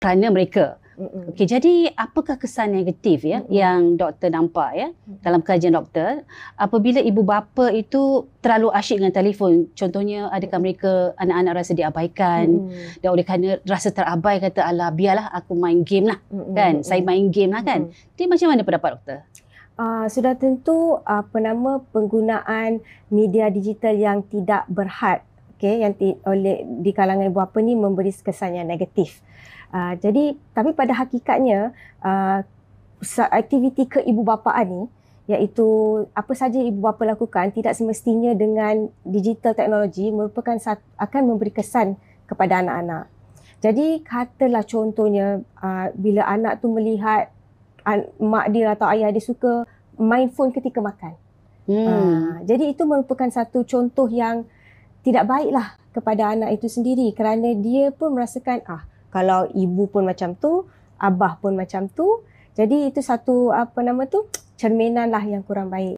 kerana mereka. Okey, jadi apakah kesan negatif yang doktor nampak dalam kajian doktor apabila ibu bapa itu terlalu asyik dengan telefon? Contohnya, adakah mereka anak-anak rasa diabaikan dan oleh kerana rasa terabai kata alah biarlah aku main game lah kan, saya main game lah kan. Jadi macam mana pendapat doktor? Sudah tentu penggunaan media digital yang tidak berhad, yang oleh di kalangan ibu bapa ni memberi kesan yang negatif. Jadi tapi pada hakikatnya aktiviti keibubapaan ni, iaitu apa saja ibu bapa lakukan tidak semestinya dengan digital teknologi merupakan akan memberi kesan kepada anak-anak. Jadi katalah contohnya bila anak tu melihat mak dia atau ayah dia suka main phone ketika makan. Jadi itu merupakan satu contoh yang tidak baiklah kepada anak itu sendiri, kerana dia pun merasakan kalau ibu pun macam tu, abah pun macam tu. Jadi itu satu cerminan lah yang kurang baik.